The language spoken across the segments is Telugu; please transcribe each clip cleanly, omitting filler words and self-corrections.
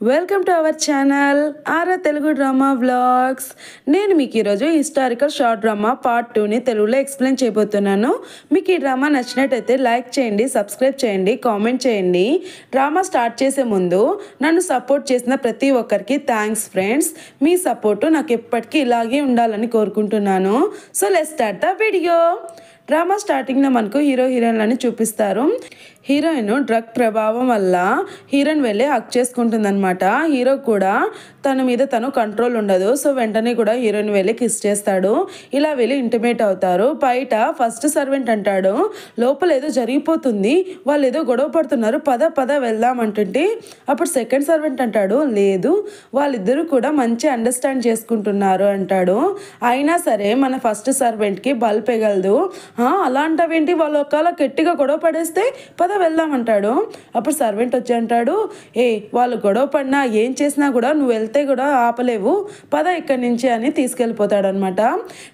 Welcome to our channel aura Telugu drama vlogs. నేను మీకు ఈరోజు హిస్టారికల్ షార్ట్ డ్రామా పార్ట్ 2ని తెలుగులో ఎక్స్ప్లెయిన్ చేయబోతున్నాను. మీకు ఈ డ్రామా నచ్చినట్టయితే లైక్ చేయండి, సబ్స్క్రైబ్ చేయండి, కామెంట్ చేయండి. డ్రామా స్టార్ట్ చేసే ముందు నన్ను సపోర్ట్ చేసిన ప్రతి ఒక్కరికి థ్యాంక్స్ ఫ్రెండ్స్. మీ సపోర్టు నాకు ఎప్పటికీ ఇలాగే ఉండాలని కోరుకుంటున్నాను. So let's start the video. Drama స్టార్టింగ్లో మనకు హీరోయిన్లని చూపిస్తారు. హీరోయిన్ డ్రగ్ ప్రభావం వల్ల హీరోయిన్ వెళ్ళి హక్ చేసుకుంటుందన్నమాట. హీరో కూడా తన మీద తను కంట్రోల్ ఉండదు. సో వెంటనే కూడా హీరోయిన్ వెళ్ళి కిస్ చేస్తాడు. ఇలా వెళ్ళి ఇంటిమేట్ అవుతారు. బయట ఫస్ట్ సర్వెంట్ అంటాడు, లోపల ఏదో జరిగిపోతుంది, వాళ్ళు ఏదో గొడవ పడుతున్నారు, పద పద వెళ్దాం అంటుంటే అప్పుడు సెకండ్ సర్వెంట్ అంటాడు, లేదు వాళ్ళిద్దరూ కూడా మంచి అండర్స్టాండ్ చేసుకుంటున్నారు అంటాడు. అయినా సరే మన ఫస్ట్ సర్వెంట్కి బల్ పెగలదు. అలాంటివేంటి, వాళ్ళు ఒకవేళ గట్టిగా గొడవ పడేస్తే పద వెళ్దామంటాడు. అప్పుడు సర్వెంట్ వచ్చి అంటాడు, వాళ్ళు గొడవ పడినా ఏం చేసినా కూడా నువ్వు వెళ్తే కూడా ఆపలేవు, పద ఇక్కడి నుంచి అని తీసుకెళ్ళిపోతాడు అనమాట.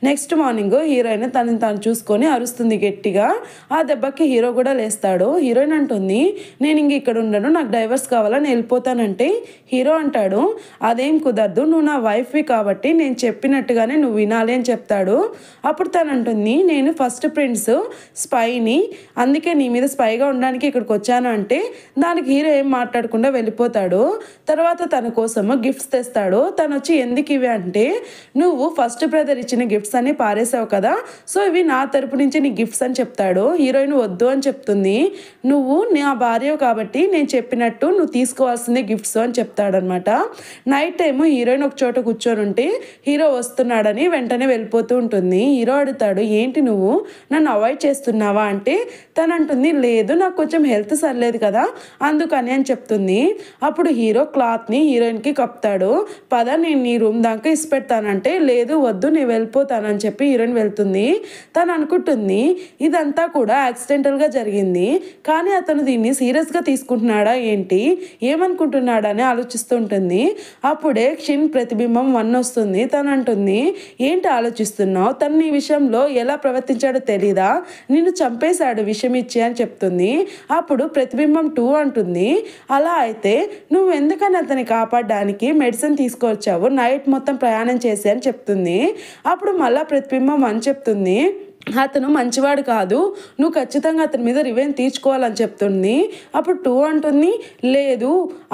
నెక్స్ట్ మార్నింగ్ హీరోయిన్ తనని తాను చూసుకొని అరుస్తుంది గట్టిగా. ఆ దెబ్బకి హీరో కూడా లేస్తాడు. హీరోయిన్ అంటుంది, నేను ఇంక ఇక్కడ ఉండను, నాకు డైవర్స్ కావాలని వెళ్ళిపోతానంటే హీరో అంటాడు, అదేం కుదరదు, నువ్వు నా వైఫ్వి కాబట్టి నేను చెప్పినట్టుగానే నువ్వు వినాలి అని చెప్తాడు. అప్పుడు తను అంటుంది, నేను ఫస్ట్ ప్రిన్స్ స్పైని, అందుకే నీ మీద స్పైగా ఉండడానికి ఇక్కడికి వచ్చాను అంటే దానికి హీరో ఏం మాట్లాడకుండా వెళ్ళిపోతాడు. తర్వాత తన కోసం గిఫ్ట్స్ తెస్తాడు. తను వచ్చి ఎందుకు ఇవి అంటే, నువ్వు ఫస్ట్ బ్రదర్ ఇచ్చిన గిఫ్ట్స్ అన్ని పారేసావు కదా, సో ఇవి నా తరపు నుంచి నీ గిఫ్ట్స్ అని చెప్తాడు. హీరోయిన్ వద్దు అని చెప్తుంది. నువ్వు నా భార్య కాబట్టి నేను చెప్పినట్టు నువ్వు తీసుకోవాల్సిందే గిఫ్ట్స్ అని చెప్తాడనమాట. నైట్ టైము హీరోయిన్ ఒక చోట కూర్చొని ఉంటే హీరో వస్తున్నాడని వెంటనే వెళ్ళిపోతూ ఉంటుంది. హీరో అడుగుతాడు, ఏంటి నువ్వు నన్ను అవాయిడ్ చేస్తున్నావా అంటే తను అంటుంది, లేదు నాకు కొంచెం హెల్త్ సర్లేదు కదా అందుకని అని చెప్తుంది. అప్పుడు హీరో క్లాత్ని హీరోయిన్కి కప్తాడు. పద నేను నీ రూమ్ దాకా ఇసిపెడతానంటే లేదు వద్దు నేను వెళ్ళిపోతానని చెప్పి హీరోయిన్ వెళ్తుంది. తను అనుకుంటుంది ఇదంతా కూడా యాక్సిడెంటల్గా జరిగింది, కానీ అతను దీన్ని సీరియస్గా తీసుకుంటున్నాడా ఏంటి, ఏమనుకుంటున్నాడా అని ఆలోచిస్తూ ఉంటుంది. అప్పుడే క్షిన్ ప్రతిబింబం 1 వస్తుంది. తను అంటుంది, ఏంటి ఆలోచిస్తున్నావు, తను నీ విషయంలో ఎలా ప్రవర్తించాడో తెలీదా, నిన్ను చంపేశాడు విషం ఇచ్చి అని చెప్తుంది. అప్పుడు ప్రతిబింబం 2 అంటుంది, అలా అయితే నువ్వు ఎందుకని అతన్ని కాపాడడానికి మెడిసిన్ తీసుకొచ్చావు, నైట్ మొత్తం ప్రయాణం చేసి అని చెప్తుంది. అప్పుడు మళ్ళీ ప్రతిబింబం 1 చెప్తుంది, అతను మంచివాడు కాదు, నువ్వు ఖచ్చితంగా అతని మీద రివెంజ్ తీర్చుకోవాలని చెప్తుంది. అప్పుడు 2 అంటుంది, లేదు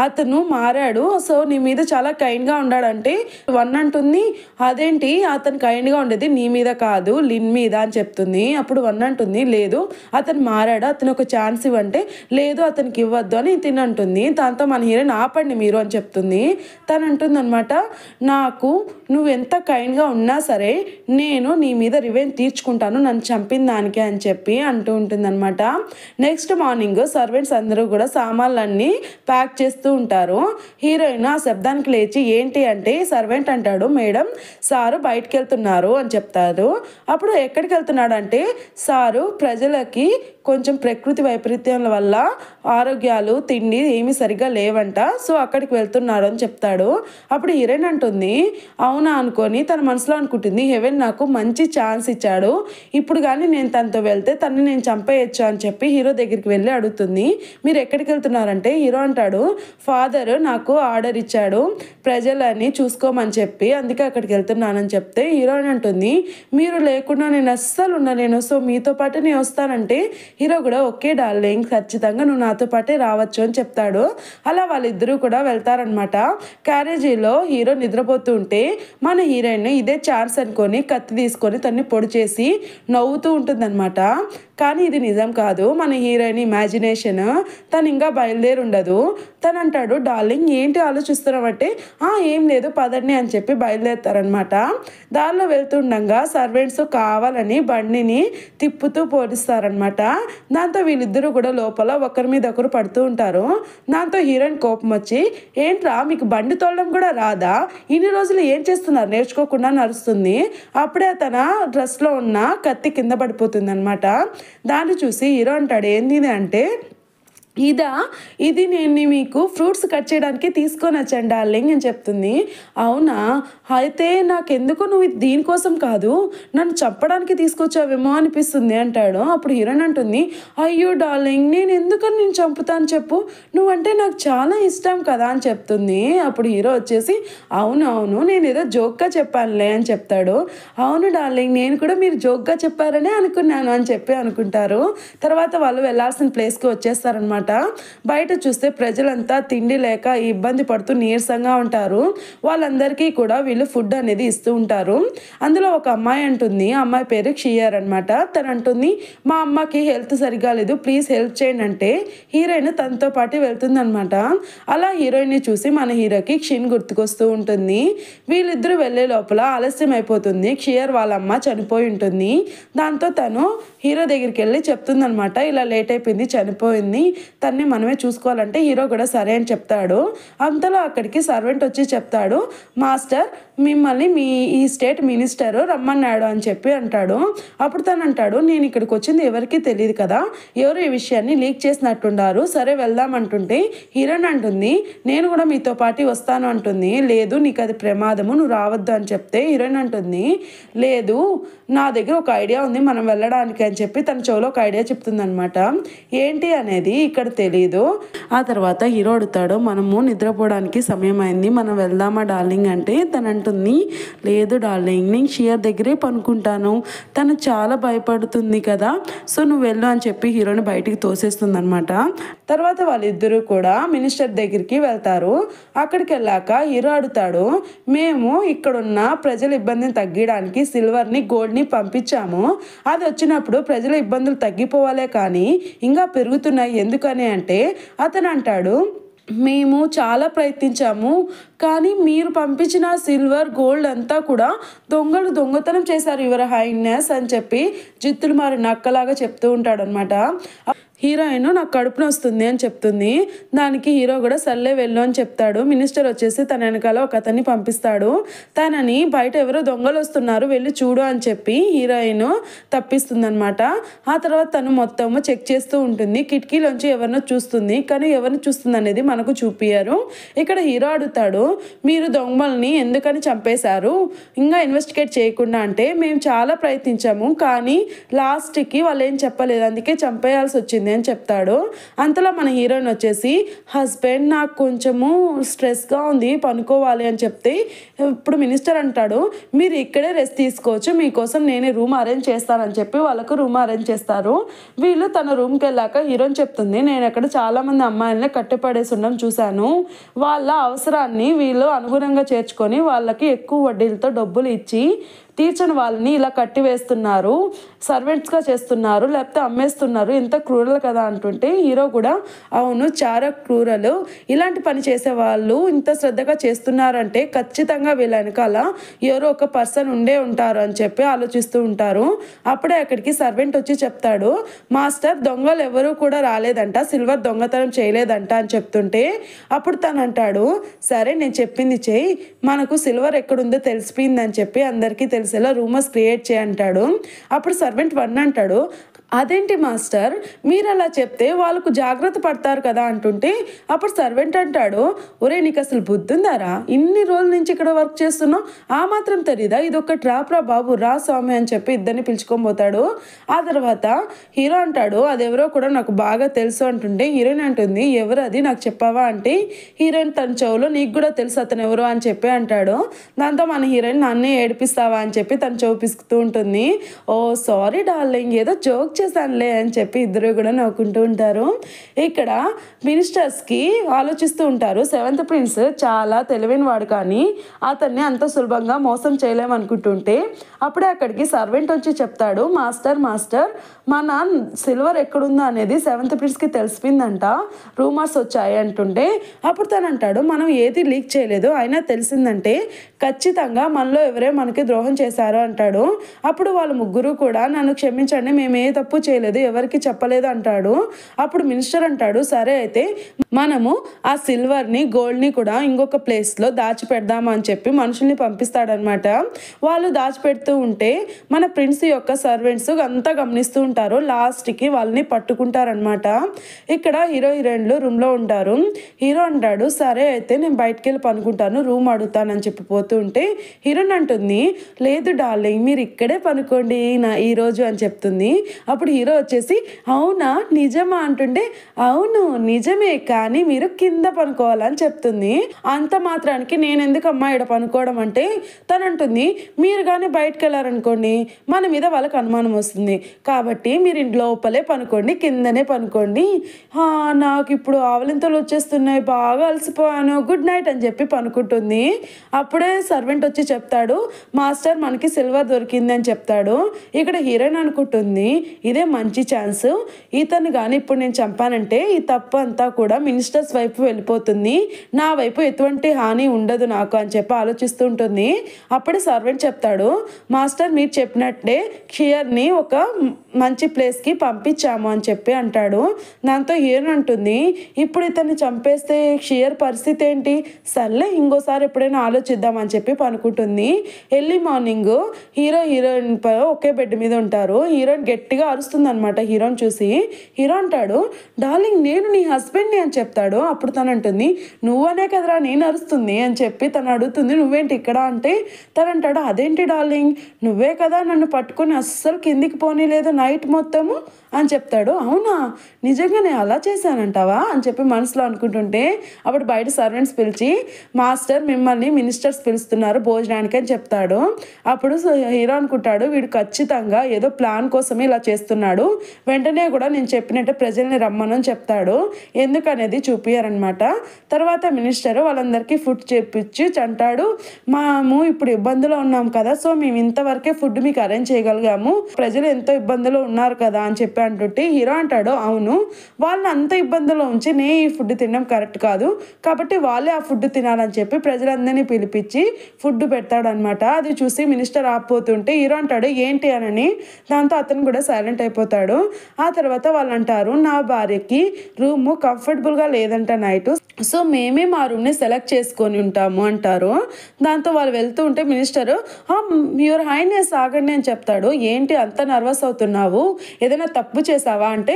అతను మారాడు, సో నీ మీద చాలా కైండ్గా ఉన్నాడంటే 1 అంటుంది, అదేంటి అతను కైండ్గా ఉండేది నీ మీద కాదు లిన్ మీద అని చెప్తుంది. అప్పుడు 1 అంటుంది, లేదు అతను మారాడు, అతను ఒక ఛాన్స్ ఇవ్వంటే లేదు అతనికి ఇవ్వద్దు అని తిని అంటుంది. దాంతో మన హీరోని ఆపండి మీరు అని చెప్తుంది. తను అంటుంది అనమాట, నాకు నువ్వు ఎంత కైండ్గా ఉన్నా సరే నేను నీ మీద రివెంజ్ తీర్చుకుంటాను నన్ను చంపిన దానికి అని చెప్పి అంటూ ఉంటుందన్నమాట. నెక్స్ట్ మార్నింగ్ సర్వెంట్స్ అందరూ కూడా సామాన్లన్నీ ప్యాక్ చేస్తూ ఉంటారు. హీరోయిన్ ఆ శబ్దానికి లేచి ఏంటి అంటే సర్వెంట్ అంటాడు, మేడం సారు బయటికి వెళ్తున్నారు అని చెప్తారు. అప్పుడు ఎక్కడికి వెళ్తున్నాడు అంటే, సారు ప్రజలకి కొంచెం ప్రకృతి వైపరీత్యాల వల్ల ఆరోగ్యాలు తిండి ఏమీ సరిగ్గా లేవంట, సో అక్కడికి వెళ్తున్నాడు అని చెప్తాడు. అప్పుడు హీరోయిన్ అంటుంది, అవునా అనుకొని తన మనసులో అనుకుంటుంది, హెవెన్ నాకు మంచి ఛాన్స్ ఇచ్చాడు, ఇప్పుడు కానీ నేను తనతో వెళ్తే తనని నేను చంపేయచ్చు అని చెప్పి హీరో దగ్గరికి వెళ్ళి అడుగుతుంది. మీరు ఎక్కడికి వెళ్తున్నారంటే హీరో అంటాడు, ఫాదర్ నాకు ఆర్డర్ ఇచ్చాడు ప్రజలని చూసుకోమని చెప్పి, అందుకే అక్కడికి వెళ్తున్నానని చెప్తే హీరోయిన్ అంటుంది, మీరు లేకుండా నేను అస్సలు ఉండలేను, సో మీతో పాటు నేను వస్తానంటే హీరో కూడా ఓకే డార్లింగ్ ఖచ్చితంగా నువ్వు నాతో పాటే రావచ్చు అని చెప్తాడు. అలా వాళ్ళిద్దరూ కూడా వెళ్తారనమాట. క్యారేజీలో హీరో నిద్రపోతూ ఉంటే మన హీరోయిన్ ఇదే ఛాన్స్ అనుకొని కత్తి తీసుకొని తన్ని పొడి చేసి నవ్వుతూ ఉంటుందన్నమాట. కానీ ఇది నిజం కాదు, మన హీరోయిన్ ఇమాజినేషన్, తను ఇంకా బయలుదేరి ఉండదు. తను అంటాడు, డార్లింగ్ ఏంటి ఆలోచిస్తున్నావంటే ఏం లేదు పదండి అని చెప్పి బయలుదేరుతారనమాట. దారిలో వెళ్తుండగా సర్వెంట్స్ కావాలని బండిని తిప్పుతూ పోలిస్తారనమాట. దాంతో వీళ్ళిద్దరూ కూడా లోపల ఒకరి మీద ఒకరు పడుతూ ఉంటారు. దాంతో హీరోయిన్ కోపం వచ్చి, ఏంట్రా మీకు బండి తోలడం కూడా రాదా, ఇన్ని రోజులు ఏం చేస్తున్నారు నేర్చుకోకుండా నడుస్తుంది. అప్పుడే తన డ్రెస్లో ఉన్న కత్తి కింద పడిపోతుంది అనమాట. దాన్ని చూసి హీరో అంటాడు, ఏంది అంటే ఇదా ఇది నేను మీకు ఫ్రూట్స్ కట్ చేయడానికి తీసుకొని వచ్చాను డార్లింగ్ అని చెప్తుంది. అవునా, అయితే నాకెందుకు నువ్వు దీనికోసం కాదు నన్ను చంపడానికి తీసుకొచ్చావేమో అనిపిస్తుంది అంటాడు. అప్పుడు హీరోయిన్ అంటుంది, అయ్యో డార్లింగ్ నేను ఎందుకని నేను చంపుతాను చెప్పు, నువ్వంటే నాకు చాలా ఇష్టం కదా అని చెప్తుంది. అప్పుడు హీరో వచ్చేసి అవును అవును నేను ఏదో జోక్గా చెప్పానులే అని చెప్తాడు. అవును డార్లింగ్ నేను కూడా మీరు జోక్గా చెప్పారనే అనుకున్నాను అని చెప్పి అనుకుంటారు. తర్వాత వాళ్ళు వెళ్ళాల్సిన ప్లేస్కి వచ్చేస్తారనమాట. బయట చూస్తే ప్రజలంతా తిండి లేక ఇబ్బంది పడుతూ నీరసంగా ఉంటారు. వాళ్ళందరికీ కూడా వీళ్ళు ఫుడ్ అనేది ఇస్తూ ఉంటారు. అందులో ఒక అమ్మాయి అంటుంది, అమ్మాయి పేరు క్షియర్ అనమాట. తను అంటుంది, మా అమ్మకి హెల్త్ సరిగా లేదు ప్లీజ్ హెల్ప్ చేయండి అంటే హీరోయిన్ తనతో పాటు వెళ్తుంది అనమాట. అలా హీరోయిన్ని చూసి మన హీరోకి క్షిన్ గుర్తుకొస్తూ ఉంటుంది. వీళ్ళిద్దరూ వెళ్ళే లోపల ఆలస్యం అయిపోతుంది. క్షియర్ వాళ్ళ అమ్మ చనిపోయి ఉంటుంది. దాంతో తను హీరో దగ్గరికి వెళ్ళి చెప్తుంది అనమాట, ఇలా లేట్ అయిపోయింది చనిపోయింది తన్ని మనమే చూసుకోవాలంటే హీరో కూడా సరే అని చెప్తాడు. అంతలో అక్కడికి సర్వెంట్ వచ్చి చెప్తాడు, మాస్టర్ మిమ్మల్ని ఈ స్టేట్ మినిస్టర్ రమ్మన్నాడు అని చెప్పి అంటాడు. అప్పుడు తను అంటాడు, నేను ఇక్కడికి వచ్చింది ఎవరికి తెలియదు కదా, ఎవరు ఈ విషయాన్ని లీక్ చేసినట్టుండారు, సరే వెళ్దాం అంటుంటే హీరోయిన్ అంటుంది, నేను కూడా మీతో పాటు వస్తాను అంటుంది. లేదు నీకు అది ప్రమాదము నువ్వు రావద్దు అని చెప్తే హీరోయిన్ అంటుంది, లేదు నా దగ్గర ఒక ఐడియా ఉంది మనం వెళ్ళడానికి అని చెప్పి తన చెవులో ఒక ఐడియా చెప్తుంది అనమాట. ఏంటి అనేది ఇక్కడ తెలీదు. ఆ తర్వాత హీరో అడుగుతాడు, మనము నిద్రపోవడానికి సమయం అయింది మనం వెళ్దామా డార్లింగ్ అంటే తను అంటుంది, లేదు డార్లింగ్ నేను షియర్ దగ్గరే పనుకుంటాను, తను చాలా భయపడుతుంది కదా, సో నువ్వు వెళ్ళు అని చెప్పి హీరోని బయటికి తోసేస్తుంది అనమాట. తర్వాత వాళ్ళిద్దరూ కూడా మినిస్టర్ దగ్గరికి వెళ్తారు. అక్కడికి వెళ్ళాక హీరో అడుగుతాడు, మేము ఇక్కడున్న ప్రజల ఇబ్బందిని తగ్గడానికి సిల్వర్ని గోల్డ్ని పంపించాము, అది వచ్చినప్పుడు ప్రజల ఇబ్బందులు తగ్గిపోవాలే కానీ ఇంకా పెరుగుతున్నాయి ఎందుకని అంటే అతను అంటాడు, మేము చాలా ప్రయత్నించాము కానీ మీరు పంపించిన సిల్వర్ గోల్డ్ అంతా కూడా దొంగలు దొంగతనం చేశారు యువర్ హైనెస్ అని చెప్పి జిత్తులు మారి నక్కలాగా చెప్తూ ఉంటాడు అనమాట. హీరోయిన్ నాకు కడుపున వస్తుంది అని చెప్తుంది. దానికి హీరో కూడా సర్లే వెళ్ళు అని చెప్తాడు. మినిస్టర్ వచ్చేసి తన వెనకాల ఒక అతన్ని పంపిస్తాడు. తనని బయట ఎవరో దొంగలు వస్తున్నారు వెళ్ళి చూడు అని చెప్పి హీరోయిన్ తప్పిస్తుంది అనమాట. ఆ తర్వాత తను మొత్తము చెక్ చేస్తూ ఉంటుంది. కిటికీలోంచి ఎవరినో చూస్తుంది కానీ ఎవరిని చూస్తుంది అనేది మనకు చూపియ్యారు. ఇక్కడ హీరో అడుగుతాడు, మీరు దొంగల్ని ఎందుకని చంపేశారు ఇంకా ఇన్వెస్టిగేట్ చేయకుండా అంటే మేము చాలా ప్రయత్నించాము కానీ లాస్ట్కి వాళ్ళు ఏం చెప్పలేదు అందుకే చంపేయాల్సి వచ్చింది అని చెప్తాడు. అంతలో మన హీరోయిన్ వచ్చేసి, హస్బెండ్ నాకు కొంచెము స్ట్రెస్గా ఉంది పనుకోవాలి అని చెప్తే ఇప్పుడు మినిస్టర్ అంటాడు, మీరు ఇక్కడే రెస్ట్ తీసుకోవచ్చు మీకోసం నేనే రూమ్ అరేంజ్ చేస్తానని చెప్పి వాళ్ళకు రూమ్ అరేంజ్ చేస్తారు. వీళ్ళు తన రూమ్కి వెళ్ళాక హీరోయిన్ చెప్తుంది, నేను అక్కడ చాలామంది అమ్మాయిలని కట్టిపడేసి ఉండడం చూశాను, వాళ్ళ అవసరాన్ని వీళ్ళు అనుగుణంగా చేర్చుకొని వాళ్ళకి ఎక్కువ వడ్డీలతో డబ్బులు ఇచ్చి తీర్చని వాళ్ళని ఇలా కట్టి వేస్తున్నారు, సర్వెంట్స్గా చేస్తున్నారు లేకపోతే అమ్మేస్తున్నారు, ఎంత క్రూరల్ కదా అంటుంటే హీరో కూడా అవును చాలా క్రూరల్, ఇలాంటి పని చేసే వాళ్ళు ఇంత శ్రద్ధగా చేస్తున్నారంటే ఖచ్చితంగా వీళ్ళ వెనకాల ఎవరో ఒక పర్సన్ ఉండే ఉంటారు అని చెప్పి ఆలోచిస్తూ ఉంటారు. అప్పుడే అక్కడికి సర్వెంట్ వచ్చి చెప్తాడు, మాస్టర్ దొంగలు ఎవరు కూడా రాలేదంట, సిల్వర్ దొంగతనం చేయలేదంట అని చెప్తుంటే అప్పుడు తను అంటాడు, సరే నేను చెప్పింది చేయి, మనకు సిల్వర్ ఎక్కడుందో తెలిసిపోయిందని చెప్పి అందరికీ తెలిసేలా రూమర్స్ క్రియేట్ చేయంటాడు. అప్పుడు సర్వెంట్ 1 అంటాడు, అదేంటి మాస్టర్ మీరు అలా చెప్తే వాళ్ళకు జాగ్రత్త పడతారు కదా అంటుంటే అప్పుడు సర్వెంట్ అంటాడు, ఒరే నీకు అసలు బుద్ధి ఉందారా, ఇన్ని రోజుల నుంచి ఇక్కడ వర్క్ చేస్తున్నావు ఆ మాత్రం తెలీదా, ఇది ఒక ట్రాప్ రా బాబు రా స్వామి అని చెప్పి ఇద్దరిని పిలుచుకొని పోతాడు. ఆ తర్వాత హీరో అంటాడు, అదెవరో కూడా నాకు బాగా తెలుసు అంటుంటే హీరోయిన్ అంటుంది, ఎవరు అది నాకు చెప్పావా అంటే హీరోయిన్ తన చెవులో నీకు కూడా తెలుసు అతను ఎవరు అని చెప్పి అంటాడు. దాంతో మన హీరోయిన్ నన్నే ఏడిపిస్తావా అని చెప్పి తను చెవు పిసుకుతూ ఉంటుంది. ఓ సారీ డార్లింగ్ ఏదో జోక్ చేశానులే అని చెప్పి ఇద్దరు కూడా నవ్వుకుంటూ ఉంటారు. ఇక్కడ మినిస్టర్స్కి ఆలోచిస్తూ ఉంటారు, 7th ప్రిన్స్ చాలా తెలివైన వాడు కానీ అతన్ని అంత సులభంగా మోసం చేయలేమనుకుంటుంటే అప్పుడే అక్కడికి సర్వెంట్ వచ్చి చెప్తాడు, మాస్టర్ మాస్టర్ మన సిల్వర్ ఎక్కడుందో అనేది 7th ప్రిన్స్కి తెలిసిపోయిందంట, రూమర్స్ వచ్చాయి అంటుంటే అప్పుడు తను అంటాడు, మనం ఏది లీక్ చేయలేదు అయినా తెలిసిందంటే ఖచ్చితంగా మనలో ఎవరే మనకి ద్రోహం చేశారో అంటాడు. అప్పుడు వాళ్ళ ముగ్గురు కూడా నన్ను క్షమించండి, మేము ఏ తప్పు చేయలేదు, ఎవరికి చెప్పలేదు అంటాడు. అప్పుడు మినిస్టర్ అంటాడు, సరే అయితే మనము ఆ సిల్వర్ని గోల్డ్ని కూడా ఇంకొక ప్లేస్లో దాచిపెడదాము అని చెప్పి మనుషుల్ని పంపిస్తాడనమాట. వాళ్ళు దాచిపెడుతూ ఉంటే మన ప్రిన్స్ యొక్క సర్వెంట్స్ అంతా గమనిస్తూ ఉంటారు. లాస్ట్కి వాళ్ళని పట్టుకుంటారనమాట. ఇక్కడ హీరో హీరోయిన్లు రూమ్లో ఉంటారు. హీరో అంటాడు, సరే అయితే నేను బయటికి వెళ్ళి పనుకుంటాను, రూమ్ అడుగుతానని చెప్పి పోతూ ఉంటే హీరోయిన్ అంటుంది, లేదు డార్లింగ్ మీరు ఇక్కడే పనుకోండి ఈరోజు అని చెప్తుంది. అప్పుడు హీరో వచ్చేసి, అవునా నిజమా అంటుంటే, అవును నిజమే కానీ మీరు కింద పనుకోవాలని చెప్తుంది. అంత మాత్రానికి నేను ఎందుకు అమ్మా ఇక్కడ పనుకోవడం అంటే తను అంటుంది, మీరు కానీ బయటకు వెళ్ళారనుకోండి మన మీద వాళ్ళకి అనుమానం వస్తుంది, కాబట్టి మీరు ఇంటి లోపలే పనుకోండి, కిందనే పనుకోండి. నాకు ఇప్పుడు ఆవలింతలు వచ్చేస్తున్నాయి, బాగా అలసిపోయాను, గుడ్ నైట్ అని చెప్పి పనుకుంటుంది. అప్పుడే సర్వెంట్ వచ్చి చెప్తాడు, మాస్టర్ మనకి సిల్వర్ దొరికింది అని చెప్తాడు. ఇక్కడ హీరోయిన్ అనుకుంటుంది, ఇదే మంచి ఛాన్స్, ఇతను కానీ ఇప్పుడు నేను చంపానంటే ఈ తప్పు అంతా కూడా మినిస్టర్స్ వైపు వెళ్ళిపోతుంది, నా వైపు ఎటువంటి హాని ఉండదు నాకు అని చెప్పి ఆలోచిస్తూ ఉంటుంది. అప్పుడే సర్వెంట్ చెప్తాడు, మాస్టర్ మీరు చెప్పినట్టే క్షియర్ని ఒక మంచి ప్లేస్కి పంపించాము అని చెప్పి అంటాడు. దాంతో హీరోయిన్ అంటుంది, ఇప్పుడు ఇతన్ని చంపేస్తే క్షియర్ పరిస్థితి ఏంటి, సర్లే ఇంకోసారి ఎప్పుడైనా ఆలోచిద్దామని చెప్పి పనుకుంటుంది. ఎర్లీ మార్నింగ్ హీరో హీరోయిన్ ఒకే బెడ్ మీద ఉంటారు. హీరోయిన్ గట్టిగా అరుస్తుంది అనమాట. హీరోని చూసి హీరో అంటాడు, డార్లింగ్ నేను నీ హస్బెండ్ని అని చెప్తాడు. అప్పుడు తను అంటుంది, నువ్వనే కదరా నేను అరుస్తుంది అని చెప్పి తను అడుగుతుంది, నువ్వేంటి ఇక్కడ అంటే తను అంటాడు, అదేంటి డార్లింగ్ నువ్వే కదా నన్ను పట్టుకొని అస్సలు కిందికి పోనీలేదు నైట్ మొత్తము అని చెప్తాడు. అవునా నిజంగానే అలా చేశానంటావా అని చెప్పి మనసులో అనుకుంటుంటే అప్పుడు బయట సర్వెంట్స్ పిలిచి, మాస్టర్ మిమ్మల్ని మినిస్టర్స్ పిలుస్తున్నారు భోజనానికి అని చెప్తాడు. అప్పుడు హీరో అనుకుంటాడు, వీడు ఖచ్చితంగా ఏదో ప్లాన్ కోసమే ఇలా చేస్తున్నాడు, వెంటనే కూడా నేను చెప్పినట్టు ప్రజల్ని రమ్మని చెప్తాడు. ఎందుకనేది చూపియారనమాట. తర్వాత మినిస్టర్ వాళ్ళందరికీ ఫుడ్ చేపించి అంటాడు, మేము ఇప్పుడు ఇబ్బందులో ఉన్నాం కదా, సో మేము ఇంతవరకే ఫుడ్ మీకు అరేంజ్ చేయగలిగాము, ప్రజలు ఎంతో ఇబ్బందులో ఉన్నారు కదా అని చెప్పి అంటుంటే హీరో అంటాడు, అవును వాళ్ళని అంత ఇబ్బందులో ఉంచి నే ఈ ఫుడ్ తినడం కరెక్ట్ కాదు, కాబట్టి వాళ్ళే ఆ ఫుడ్ తినాలని చెప్పి ప్రజలందరినీ పిలిపించి ఫుడ్ పెడతాడనమాట. అది చూసి మినిస్టర్ ఆపోతుంటే హీరో అంటాడు, ఏంటి అని. దాంతో అతను కూడా సైలెంట్ అయిపోతాడు. ఆ తర్వాత వాళ్ళు అంటారు, నా భార్యకి రూమ్ కంఫర్టబుల్గా లేదంట నైట్, సో మేమే మా రూమ్ని సెలెక్ట్ చేసుకొని ఉంటాము అంటారు. దాంతో వాళ్ళు వెళ్తూ ఉంటే మినిస్టర్, యువర్ హైనెస్ ఆగండి అని చెప్తాడు. ఏంటి అంత నర్వస్ అవుతున్నావు, ఏదైనా తప్పు చేసావా అంటే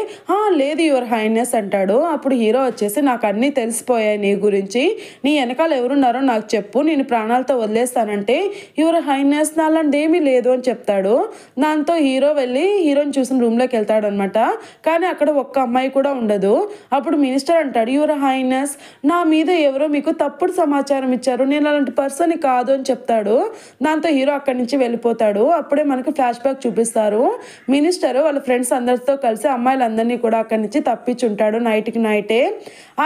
లేదు యువర్ హైనెస్ అంటాడు. అప్పుడు హీరో వచ్చేసి, నాకు అన్నీ తెలిసిపోయాయి నీ గురించి, నీ వెనకాల ఎవరున్నారో నాకు చెప్పు, నేను ప్రాణాలతో వదిలేస్తానంటే యువర్ హైనెస్ నాలంటి ఏమీ లేదు అని చెప్తాడు. దాంతో హీరో వెళ్ళి హీరోని చూసిన రూమ్లోకి వెళ్తాడు అనమాట. కానీ అక్కడ ఒక్క అమ్మాయి కూడా ఉండదు. అప్పుడు మినిస్టర్ అంటాడు, యువర్ హైనెస్ నా మీద ఎవరో మీకు తప్పుడు సమాచారం ఇచ్చారు, నేను అలాంటి పర్సన్ కాదు అని చెప్తాడు. దాంతో హీరో అక్కడి నుంచి వెళ్ళిపోతాడు. అప్పుడే మనకి ఫ్లాష్ బ్యాక్ చూపిస్తారు. మినిస్టర్ వాళ్ళ ఫ్రెండ్స్ అందరితో కలిసి అమ్మాయిలందరినీ కూడా అక్కడి నుంచి తప్పించుంటాడు నైట్కి నైటే.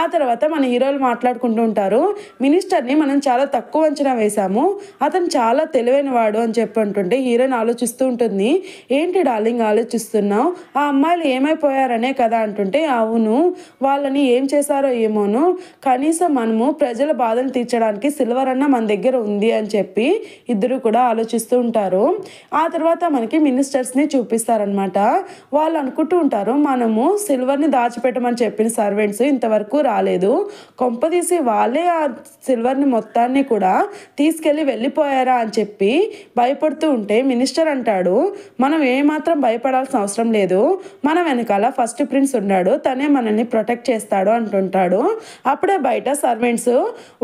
ఆ తర్వాత మన హీరోలు మాట్లాడుకుంటూ ఉంటారు, మినిస్టర్ని మనం చాలా తక్కువ అంచనా వేశాము, అతను చాలా తెలివైన వాడు అని చెప్పి అంటుంటే హీరోయిన్ ఆలోచిస్తూ ఉంటుంది, ఏంటి డార్లింగ్ ఆలోచిస్తున్నావు, ఆ అమ్మాయిలు ఏమైపోయారనే కదా అంటుంటే, అవును వాళ్ళని ఏం చేశారో ఏమోను, కనీసం మనము ప్రజల బాధను తీర్చడానికి సిల్వర్ అన్న మన దగ్గర ఉంది అని చెప్పి ఇద్దరు కూడా ఆలోచిస్తూ ఉంటారు. ఆ తర్వాత మనకి మినిస్టర్స్ని చూపిస్తారనమాట. వాళ్ళు అనుకుంటూ ఉంటారు, మనము సిల్వర్ని దాచిపెట్టమని చెప్పిన సర్వెంట్స్ ఇంతవరకు రాలేదు, కొంపదీసి వాళ్ళే ఆ సిల్వర్ని మొత్తాన్ని కూడా తీసుకెళ్ళి వెళ్ళిపోయారా అని చెప్పి భయపడుతూ ఉంటే మినిస్టర్ అంటాడు, మనం ఏమాత్రం భయపడాల్సిన అవసరం లేదు, మన వెనకాల ఫస్ట్ ప్రిన్స్ ఉన్నాడు, తనే మనల్ని ప్రొటెక్ట్ చేస్తాడు అంటుంటాడు. అప్పుడే బయట సర్వెంట్స్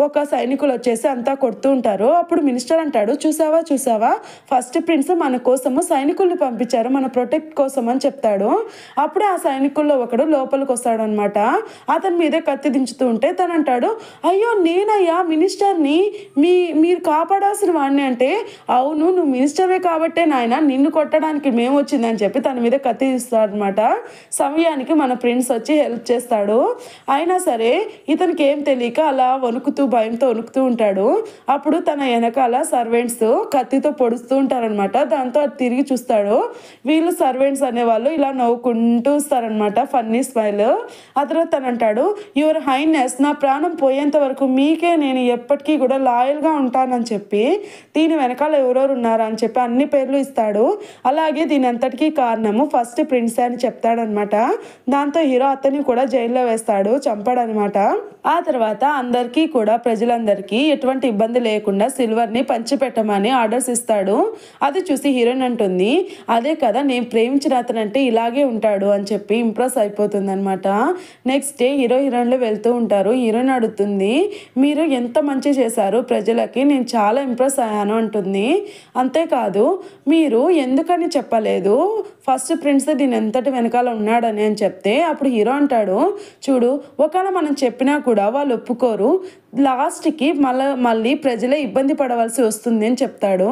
ఒక సైనికులు వచ్చేసి అంతా కొడుతూ ఉంటారు. అప్పుడు మినిస్టర్ అంటాడు, చూసావా చూసావా ఫస్ట్ ప్రిన్స్ మన కోసము సైనికుల్ని పంపించారు, మన ప్రొటెక్ట్ కోసం అని చెప్తాడు. అప్పుడే ఆ సైనికుల్లో ఒకడు లోపలికి వస్తాడు అనమాట. అతని మీదే కత్తి దించుతూ ఉంటే తను అంటాడు, అయ్యో నేనయ్యా మినిస్టర్ని, మీరు కాపాడాల్సిన వాడిని అంటే, అవును నువ్వు మినిస్టర్వే కాబట్టే నాయన నిన్ను కొట్టడానికి మేము వచ్చిందని చెప్పి తన మీద కత్తి తీస్తాడు అనమాట. సమయానికి మన ప్రిన్స్ వచ్చి హెల్ప్ చేస్తాడు. అయినా సరే ఇతనికి ఏం తెలియక అలా వణుకుతూ భయంతో వణుకుతూ ఉంటాడు. అప్పుడు తన వెనకాల సర్వెంట్స్ కత్తితో పొడుస్తూ ఉంటారనమాట. దాంతో అది తిరిగి చూస్తాడు. వీళ్ళు సర్వెంట్స్ అనేవాళ్ళు ఇలా నవ్వుకుంటూ వస్తారనమాట, ఫన్నీ స్మైల్. ఆ తర్వాత తను అంటాడు, యువర్ హైనెస్, నా ప్రాణం పోయేంత వరకు మీకే నేను ఎప్పటికీ కూడా లాయల్గా ఉంటానని చెప్పి దీని వెనకాల ఎవరెవరు ఉన్నారా అని చెప్పి అన్ని పేర్లు ఇస్తాడు. అలాగే దీని అంతటికీ కారణము ఫస్ట్ ప్రిన్స్ అని చెప్తాడనమాట. దాంతో హీరో అతన్ని కూడా జైల్లో వేస్తాడు, చంపాడనమాట. ఆ తర్వాత అందరికీ కూడా ప్రజలందరికీ ఎటువంటి ఇబ్బంది లేకుండా సిల్వర్ని పంచిపెట్టమని ఆర్డర్స్ ఇస్తాడు. అది చూసి హీరోయిన్ అంటుంది, అదే కదా నేను ప్రేమించిన అతనంటే ఇలాగే ఉంటాడు అని చెప్పి ఇంప్రెస్ అయిపోతుంది అనమాట. నెక్స్ట్ డే హీరోయిన్లు వెళ్తూ ఉంటారు. హీరోయిన్ అడుగుతుంది, మీరు ఎంత మంచి చేశారు ప్రజలకి, నేను చాలా ఇంప్రెస్ అయ్యాను అంటుంది. అంతేకాదు మీరు ఎందుకని చెప్పలేదు ఫస్ట్ ప్రిన్స్ దీని ఎంతటి వెనకాల ఉన్నాడని అని చెప్తే అప్పుడు హీరో అంటాడు, చూడు ఒకవేళ మనం చెప్పినా కూడా వాళ్ళు ఒప్పుకోరు, లాస్ట్కి మళ్ళీ ప్రజలే ఇబ్బంది పడవలసి వస్తుంది అని చెప్తాడు.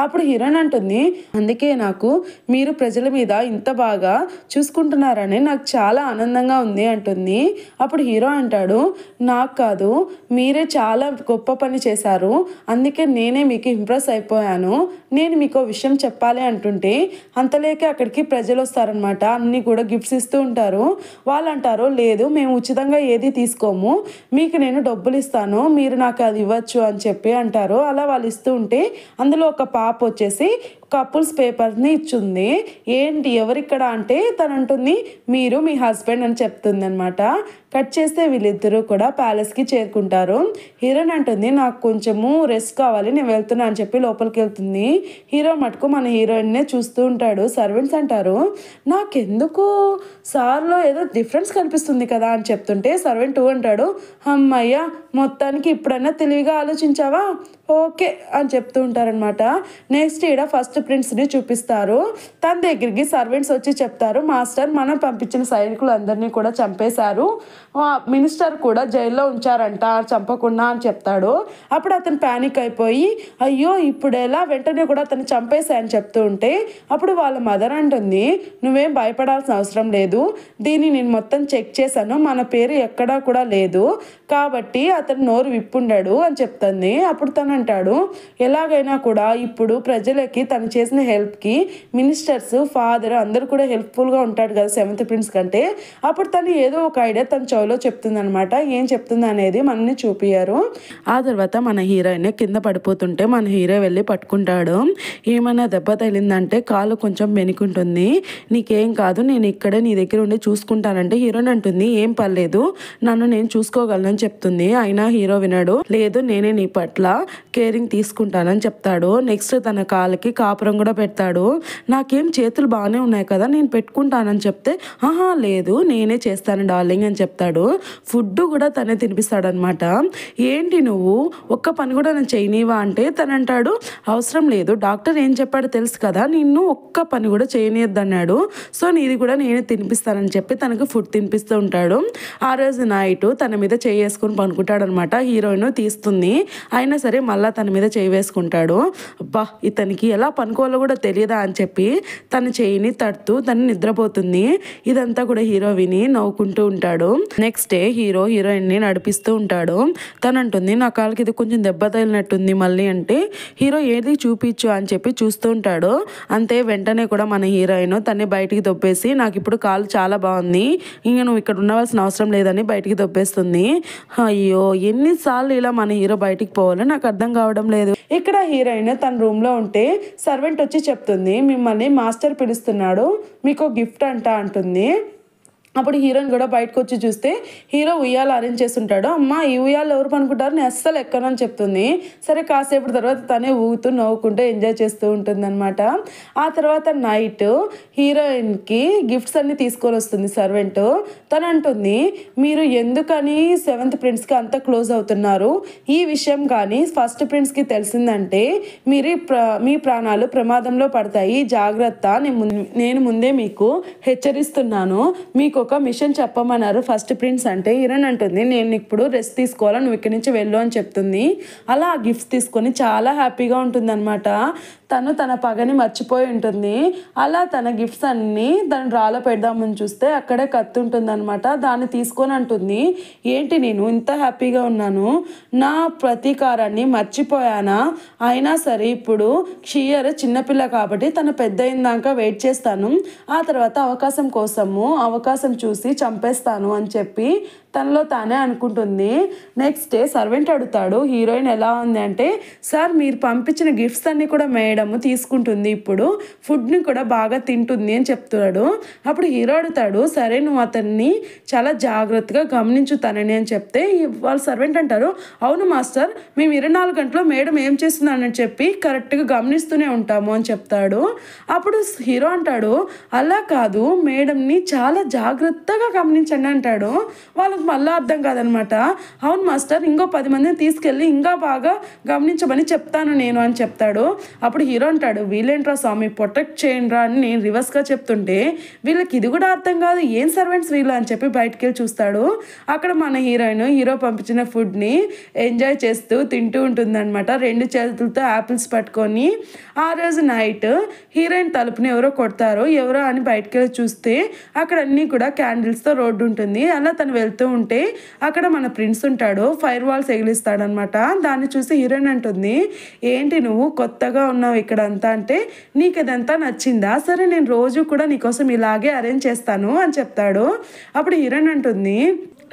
అప్పుడు హీరోయిన్ అంటుంది, అందుకే నాకు మీరు ప్రజల మీద ఇంత బాగా చూసుకుంటున్నారని నాకు చాలా ఆనందంగా ఉంది అంటుంది. అప్పుడు హీరో అంటాడు, నాకు కాదు మీరే చాలా గొప్ప పని చేశారు, అందుకే నేనే మీకు ఇంప్రెస్ అయిపోయాను, నేను మీకు విషయం చెప్పాలి అంటుంటే అంతలేకే అక్కడికి ప్రజలు వస్తారనమాట. అన్నీ కూడా గిఫ్ట్స్ ఇస్తూ ఉంటారు. వాళ్ళు అంటారు, లేదు మేము ఉచితంగా ఏది తీసుకోము, మీకు నేను డబ్బులు ఇస్తాను, మీరు నాకు అది ఇవ్వచ్చు అని చెప్పి అంటారు. అలా వాళ్ళు ఇస్తూ ఉంటే అందులో ఒక పాప వచ్చేసి కపుల్స్ పేపర్ని ఇచ్చింది. ఏంటి ఎవరిక్కడ అంటే తను అంటుంది, మీరు మీ హస్బెండ్ అని చెప్తుంది అనమాట. కట్ చేస్తే వీళ్ళిద్దరూ కూడా ప్యాలెస్కి చేరుకుంటారు. హీరోయిన్ అంటుంది, నాకు కొంచెము రెస్ట్ కావాలి, నేను వెళ్తున్నా అని చెప్పి లోపలికి వెళ్తుంది. హీరో మటుకు మన హీరోయిన్నే చూస్తూ ఉంటాడు. సర్వెంట్స్ అంటారు, నాకెందుకు సార్లో ఏదో డిఫరెన్స్ కనిపిస్తుంది కదా అని చెప్తుంటే సర్వెంట్ 2 అంటాడు, అమ్మయ్య మొత్తానికి ఇప్పుడన్నా తెలివిగా ఆలోచించావా, ఓకే అని చెప్తూ ఉంటారనమాట. నెక్స్ట్ ఈడ ఫస్ట్ ప్రిన్స్ని చూపిస్తారు. తన దగ్గరికి సర్వెంట్స్ వచ్చి చెప్తారు, మాస్టర్ మనం పంపించిన సైనికులు అందరినీ కూడా చంపేశారు, మినిస్టర్ కూడా జైల్లో ఉంచారంట చంపకుండా అని చెప్తాడు. అప్పుడు అతను ప్యానిక్ అయిపోయి, అయ్యో ఇప్పుడు ఎలా, వెంటనే కూడా అతను చంపేశాయని చెప్తూ ఉంటే అప్పుడు వాళ్ళ మదర్ అంటుంది, నువ్వేం భయపడాల్సిన అవసరం లేదు, దీన్ని నేను మొత్తం చెక్ చేశాను, మన పేరు ఎక్కడా కూడా లేదు కాబట్టి అతను నోరు విప్పుండాడు అని చెప్తుంది. అప్పుడు తను అంటాడు, ఎలాగైనా కూడా ఇప్పుడు ప్రజలకి తను చేసిన హెల్ప్కి మినిస్టర్స్ ఫాదర్ అందరూ కూడా హెల్ప్ఫుల్గా ఉంటాడు కదా 7th ప్రిన్స్ కంటే. అప్పుడు తను ఏదో ఒక ఐడియా తన చెవిలో చెప్తుంది అనమాట. ఏం చెప్తుంది అనేది మనల్ని చూపియ్యారు. ఆ తర్వాత మన హీరోయిన్ కింద పడిపోతుంటే మన హీరో వెళ్ళి పట్టుకుంటాడు. ఏమైనా దెబ్బ తగిలిందంటే కాలు కొంచెం వెనుకుంటుంది, నీకేం కాదు నేను ఇక్కడే నీ దగ్గర ఉండి చూసుకుంటానంటే హీరోయిన్ అంటుంది, ఏం పర్లేదు నన్ను నేను చూసుకోగలను చెప్తుంది. అయినా హీరో వినడు, లేదు నేనే నీ పట్ల కేరింగ్ తీసుకుంటానని చెప్తాడు. నెక్స్ట్ తన కాలుకి కాపురం కూడా పెడతాడు. నాకేం చేతులు బాగానే ఉన్నాయి కదా నేను పెట్టుకుంటానని చెప్తే, ఆహా లేదు నేనే చేస్తాను డార్లింగ్ అని చెప్తాడు. ఫుడ్ కూడా తనే తినిపిస్తాడనమాట. ఏంటి నువ్వు ఒక్క పని కూడా నేను చేయనివా అంటే తను అంటాడు, అవసరం లేదు డాక్టర్ ఏం చెప్పాడో తెలుసు కదా, నిన్ను ఒక్క పని కూడా చేయనియద్దు అన్నాడు, సో నీది కూడా నేనే తినిపిస్తానని చెప్పి తనకు ఫుడ్ తినిపిస్తూ ఉంటాడు. ఆ రోజు నైట్ తన మీద చేయి వేసుకుని పనుకుంటాడు అనమాట. హీరోయిన్ తీస్తుంది, అయినా సరే మళ్ళీ తన మీద చేయి వేసుకుంటాడు. అబ్బా ఇతనికి ఎలా పనుకోవాలో కూడా తెలియదా అని చెప్పి తన చేయిని తడుతూ తను నిద్రపోతుంది. ఇదంతా కూడా హీరో విని నవ్వుకుంటూ ఉంటాడు. నెక్స్ట్ డే హీరో హీరోయిన్ని నడిపిస్తూ ఉంటాడు. తను అంటుంది, నా కాళ్ళకి ఇది కొంచెం దెబ్బ తగిలినట్టుంది మళ్ళీ అంటే హీరో ఏది చూపించు అని చెప్పి చూస్తూ ఉంటాడు. అంతే వెంటనే కూడా మన హీరోయిన్ తన్ని బయటికి దొబ్బేసి, నాకు ఇప్పుడు కాలు చాలా బాగుంది, ఇంకా నువ్వు ఇక్కడ ఉండవలసిన అవసరం లేదని బయటికి దొబ్బేస్తుంది. అయ్యో ఎన్నిసార్లు ఇలా మన హీరో బయటికి పోవాలో నాకు అర్థం కావడం లేదు. ఇక్కడ హీరోయిన్ తన రూమ్లో ఉంటే సర్వెంట్ వచ్చి చెప్తుంది, మిమ్మల్ని మాస్టర్ పిలుస్తున్నాడు, మీకు గిఫ్ట్ అంటుంది. అప్పుడు హీరోయిన్ కూడా బయటకు వచ్చి చూస్తే హీరో ఉయ్యాలు అరేంజ్ చేస్తుంటాడు. అమ్మ ఈ ఉయ్యాలు ఎవరు పనుకుంటారు, నేను అస్సలు ఎక్కనని చెప్తుంది. సరే కాసేపు తర్వాత తనే ఊగుతూ నవ్వుకుంటూ ఎంజాయ్ చేస్తూ ఉంటుంది అనమాట. ఆ తర్వాత నైట్ హీరోయిన్కి గిఫ్ట్స్ అన్ని తీసుకొని వస్తుంది సర్వెంట్. తను అంటుంది, మీరు ఎందుకని 7th ప్రిన్స్కి అంత క్లోజ్ అవుతున్నారు, ఈ విషయం కానీ ఫస్ట్ ప్రిన్స్కి తెలిసిందంటే మీ ప్రాణాలు ప్రమాదంలో పడతాయి, జాగ్రత్త, నేను ముందే మీకు హెచ్చరిస్తున్నాను, మీకు ఒక మిషన్ చెప్పమన్నారు ఫస్ట్ ప్రిన్స్ అంటే. హీరోయిన్ అంటుంది, నేను ఇప్పుడు రెస్ట్ తీసుకోవాలా, నువ్వు ఇక్కడి నుంచి వెళ్ళు అని చెప్తుంది. అలా ఆ గిఫ్ట్స్ తీసుకొని చాలా హ్యాపీగా ఉంటుంది అనమాట. తను తన పగని మర్చిపోయి ఉంటుంది. అలా తన గిఫ్ట్స్ అన్నీ తను డ్రాలో పెడదామని చూస్తే అక్కడే కత్తి ఉంటుందన్నమాట. దాన్ని తీసుకొని అంటుంది, ఏంటి నేను ఇంత హ్యాపీగా ఉన్నాను, నా ప్రతీకారాన్ని మర్చిపోయానా? అయినా సరే ఇప్పుడు క్షియర్ చిన్నపిల్ల కాబట్టి తను పెద్ద అయిందాక వెయిట్ చేస్తాను, ఆ తర్వాత అవకాశం చూసి చంపేస్తాను అని చెప్పి తనలో తానే అనుకుంటుంది. నెక్స్ట్ డే సర్వెంట్ అడుగుతాడు, హీరోయిన్ ఎలా ఉంది అంటే, సార్ మీరు పంపించిన గిఫ్ట్స్ అన్నీ కూడా మేడం తీసుకుంటుంది, ఇప్పుడు ఫుడ్ని కూడా బాగా తింటుంది అని చెప్తున్నాడు. అప్పుడు హీరో అడుగుతాడు, సరే నువ్వు అతన్ని చాలా జాగ్రత్తగా గమనించు తనని అని చెప్తే వాళ్ళ సర్వెంట్ అంటారు, అవును మాస్టర్, మేము 24 గంటలు మేడం ఏం చేస్తుందని చెప్పి కరెక్ట్గా గమనిస్తూనే ఉంటాము అని చెప్తాడు. అప్పుడు హీరో అంటాడు, అలా కాదు మేడంని చాలా జాగ్రత్తగా గమనించండి అంటాడు. వాళ్ళకి మళ్ళీ అర్థం కాదనమాట. అవును మాస్టర్, ఇంకో 10 మందిని తీసుకెళ్ళి ఇంకా బాగా గమనించమని చెప్తాను నేను అని చెప్తాడు. అప్పుడు హీరో అంటాడు, వీళ్ళేంట్రా స్వామి ప్రొటెక్ట్ చేయండిరా అని నేను రివర్స్గా చెప్తుంటే వీళ్ళకి ఇది కూడా అర్థం కాదు, ఏం సర్వెంట్స్ వీళ్ళు అని చెప్పి బయటికి వెళ్ళి చూస్తాడు. అక్కడ మన హీరో పంపించిన ఫుడ్ని ఎంజాయ్ చేస్తూ తింటూ ఉంటుందన్నమాట. 2 చేతులతో యాపిల్స్ పట్టుకొని. ఆ రోజు నైట్ హీరోయిన్ తలుపుని ఎవరో కొడతారు, ఎవరో అని బయటికి వెళ్ళి చూస్తే అక్కడ అన్నీ కూడా క్యాండిల్స్తో రోడ్డు ఉంటుంది. అలా తను వెళ్తూ ఉంటే అక్కడ మన ప్రిన్స్ ఉంటాడు, ఫైర్ వాల్స్ ఎగిలిస్తాడనమాట. దాన్ని చూసి హీరోయిన్ అంటుంది, ఏంటి నువ్వు కొత్తగా ఉన్నావు ఇక్కడ అంతా అంటే, నీకు ఇదంతా నచ్చిందా? సరే నేను రోజు కూడా నీకోసం ఇలాగే అరేంజ్ చేస్తాను అని చెప్తాడు. అప్పుడు హీరోయిన్ అంటుంది,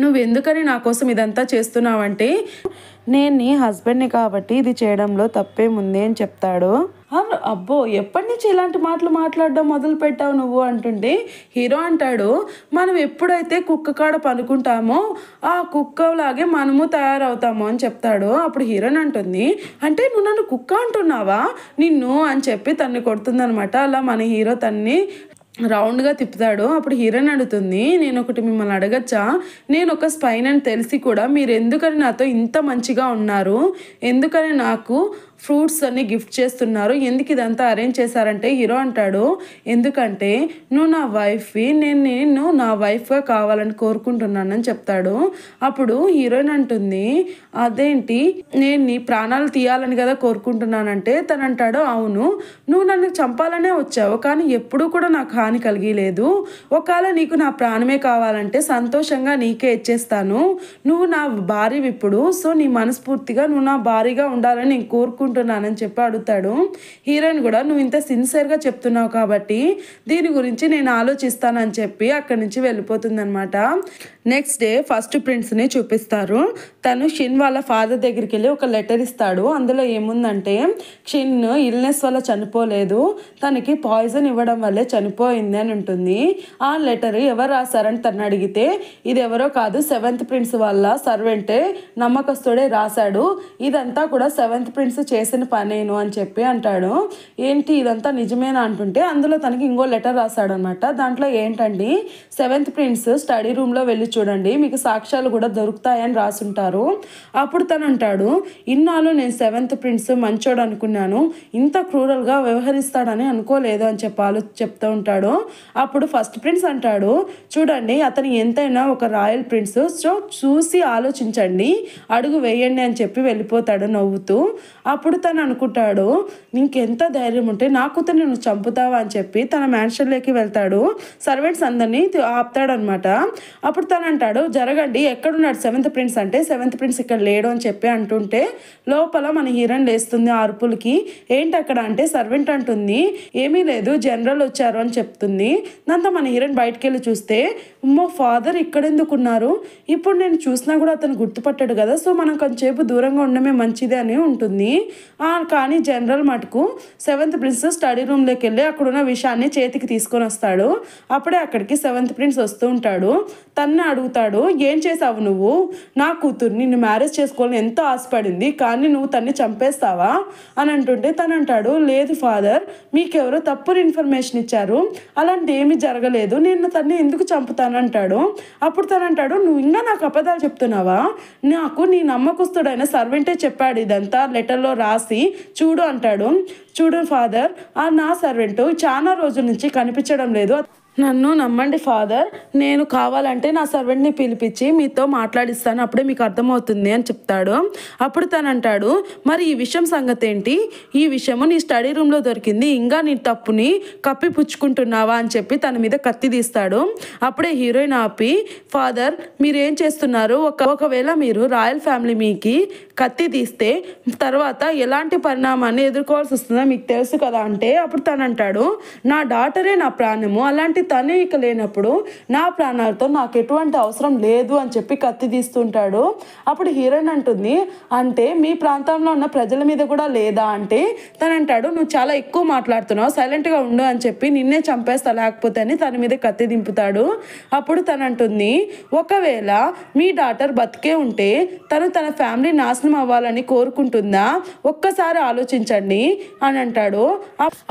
నువ్వు ఎందుకని నా కోసం ఇదంతా చేస్తున్నావంటే, నేను నీ హస్బెండ్ని కాబట్టి ఇది చేయడంలో తప్పేముంది అని చెప్తాడు. అబ్బో ఎప్పటి నుంచి ఇలాంటి మాటలు మాట్లాడడం మొదలు పెట్టావు నువ్వు అంటుంటే హీరో అంటాడు, మనం ఎప్పుడైతే కుక్క కాడ పనుకుంటామో ఆ కుక్కలాగే మనము తయారవుతాము అని చెప్తాడు. అప్పుడు హీరోయిన్ అంటుంది, అంటే నువ్వు నన్ను కుక్క అంటున్నావా నిన్ను అని చెప్పి తన్ని కొడుతుందనమాట. అలా మన హీరో తన్ని రౌండ్గా తిప్పుతాడు. అప్పుడు హీరోయిన్ అడుగుతుంది, నేను ఒకటి మిమ్మల్ని అడగచ్చా, నేను ఒక స్పైన్ అని తెలిసి కూడా మీరు ఎందుకని నాతో ఇంత మంచిగా ఉన్నారు, ఎందుకని నాకు ఫ్రూట్స్ అన్ని గిఫ్ట్ చేస్తున్నారు, ఎందుకు ఇదంతా అరేంజ్ చేశారంటే హీరో అంటాడు, ఎందుకంటే నువ్వు నా వైఫ్వి, నేను నా వైఫ్గా కావాలని కోరుకుంటున్నానని చెప్తాడు. అప్పుడు హీరోయిన్ అంటుంది, అదేంటి నేను నీ ప్రాణాలు తీయాలని కదా కోరుకుంటున్నానంటే తను అంటాడు, అవును నువ్వు నన్ను చంపాలనే వచ్చావు, కానీ ఎప్పుడూ కూడా నాకు హాని కలిగలేదు, ఒకవేళ నీకు నా ప్రాణమే కావాలంటే సంతోషంగా నీకే ఇచ్చేస్తాను, నువ్వు నా భార్య ఇప్పుడు, సో నీ మనస్ఫూర్తిగా నువ్వు నా భార్యగా ఉండాలని నేను కోరుకుంటున్నానని చెప్పి అడుగుతాడు. హీరోయిన్ కూడా నువ్వు ఇంత సిన్సియర్గా చెప్తున్నావు కాబట్టి దీని గురించి నేను ఆలోచిస్తానని చెప్పి అక్కడి నుంచి వెళ్ళిపోతుంది అనమాట. నెక్స్ట్ డే ఫస్ట్ ప్రిన్స్ని చూపిస్తారు. తను షిన్ వాళ్ళ ఫాదర్ దగ్గరికి వెళ్ళి ఒక లెటర్ ఇస్తాడు. అందులో ఏముందంటే, షిన్ ఇల్నెస్ వల్ల చనిపోలేదు, తనకి పాయిజన్ ఇవ్వడం వల్లే చనిపోయింది అని ఉంటుంది. ఆ లెటర్ ఎవరు రాశారని తను అడిగితే, ఇది ఎవరో కాదు 7th ప్రిన్స్ వాళ్ళ సర్వెంటే నమ్మకస్తుడే రాశాడు, ఇదంతా కూడా 7th ప్రిన్స్ చేసిన పనేను అని చెప్పి అంటాడు. ఏంటి ఇదంతా నిజమేనా అంటుంటే అందులో తనకి ఇంకో లెటర్ రాశాడు అనమాట. దాంట్లో ఏంటండి, 7th ప్రిన్స్ స్టడీ రూమ్లో వెళ్ళి చూడండి, మీకు సాక్ష్యాలు కూడా దొరుకుతాయని రాసుంటారు. అప్పుడు తను అంటాడు, ఇన్నాళ్ళు నేను 7th ప్రిన్స్ మంచోడు అనుకున్నాను, ఇంత క్రూరల్గా వ్యవహరిస్తాడని అనుకోలేదు అని చెప్తూ ఉంటాడు. అప్పుడు ఫస్ట్ ప్రిన్స్ అంటాడు, చూడండి అతను ఎంతైనా ఒక రాయల్ ప్రిన్స్, సో చూసి ఆలోచించండి, అడుగు వేయండి అని చెప్పి వెళ్ళిపోతాడు నవ్వుతూ. అప్పుడు తను అనుకుంటాడు, ఇంకెంత ధైర్యం ఉంటే నా కూతుర్ని నువ్వు చంపుతావా అని చెప్పి తన మ్యాన్షన్లోకి వెళ్తాడు. సర్వెంట్స్ అందరినీ ఆపుతాడనమాట. అప్పుడు తను అంటాడు, జరగండి, ఎక్కడున్నాడు 7th ప్రిన్స్ అంటే 7th ప్రిన్స్ ఇక్కడ లేడు అని చెప్పి అంటుంటే లోపల మన హీరోయిన్ లేస్తుంది అరుపులకి. ఏంటి అక్కడ అంటే సర్వెంట్ అంటుంది, ఏమీ లేదు జనరల్ వచ్చారు అని చెప్తుంది. దాంతో మన హీరోయిన్ బయటకు వెళ్ళి చూస్తే, అమ్మో ఫాదర్ ఇక్కడ ఎందుకు ఉన్నారు, ఇప్పుడు నేను చూసినా కూడా అతను గుర్తుపట్టాడు కదా, సో మనం కొంచెంసేపు దూరంగా ఉండమే మంచిది అని ఉంటుంది. కానీ జనరల్ మటుకు 7th ప్రిన్స్ స్టడీ రూమ్లోకి వెళ్ళి అక్కడున్న విషయాన్ని చేతికి తీసుకొని వస్తాడు. అప్పుడే అక్కడికి 7th ప్రిన్స్ వస్తూ ఉంటాడు. తన్ను అడుగుతాడు, ఏం చేసావు నువ్వు, నా కూతురు నిన్ను మ్యారేజ్ చేసుకోవాలని ఎంతో ఆశపడింది, కానీ నువ్వు తన్ని చంపేస్తావా అని అంటుంటే తను అంటాడు, లేదు ఫాదర్, మీకెవరో తప్పుడు ఇన్ఫర్మేషన్ ఇచ్చారు, అలాంటి ఏమీ జరగలేదు, నేను తన్ని ఎందుకు చంపుతాను అంటాడు. అప్పుడు తను అంటాడు, నువ్వు ఇంకా నాకు అబద్ధాలు చెప్తున్నావా, నాకు నీ నమ్మకస్తుడైన సర్వెంటే చెప్పాడు ఇదంతా లెటర్లో రాసి చూడు అంటాడు. చూడు ఫాదర్, నా సర్వెంట్ చాలా రోజుల నుంచి కనిపించడం లేదు, నన్ను నమ్మండి ఫాదర్, నేను కావాలంటే నా సర్వెంట్ని పిలిపించి మీతో మాట్లాడిస్తాను, అప్పుడే మీకు అర్థమవుతుంది అని చెప్తాడు. అప్పుడు తను అంటాడు, మరి ఈ విషయం సంగతి ఏంటి, ఈ విషయము నీ స్టడీ రూమ్లో దొరికింది, ఇంకా నీ తప్పుని కప్పిపుచ్చుకుంటున్నావా అని చెప్పి తన మీద కత్తి తీస్తాడు. అప్పుడే హీరోయిన్ ఆపి, ఫాదర్ మీరేం చేస్తున్నారు, ఒకవేళ మీరు రాయల్ ఫ్యామిలీ మీకి కత్తి తీస్తే తర్వాత ఎలాంటి పరిణామాన్ని ఎదుర్కోవాల్సి వస్తుందో మీకు తెలుసు కదా అంటే, అప్పుడు తను అంటాడు, నా డాటరే నా ప్రాణము, అలాంటి తనే ఇక లేనప్పుడు నా ప్రాణాలతో నాకు ఎటువంటి అవసరం లేదు అని చెప్పి కత్తి తీస్తుంటాడు. అప్పుడు హీరోయిన్ అంటుంది, అంటే మీ ప్రాంతంలో ఉన్న ప్రజల మీద కూడా లేదా అంటే, తను అంటాడు, నువ్వు చాలా ఎక్కువ మాట్లాడుతున్నావు, సైలెంట్గా ఉండు అని చెప్పి నిన్నే చంపేస్తా లేకపోతే అని తన మీద కత్తి దింపుతాడు. అప్పుడు తను అంటుంది, ఒకవేళ మీ డాటర్ బతికే ఉంటే తను తన ఫ్యామిలీ నాశనం అవ్వాలని కోరుకుంటుందా, ఒక్కసారి ఆలోచించండి అని అంటాడు.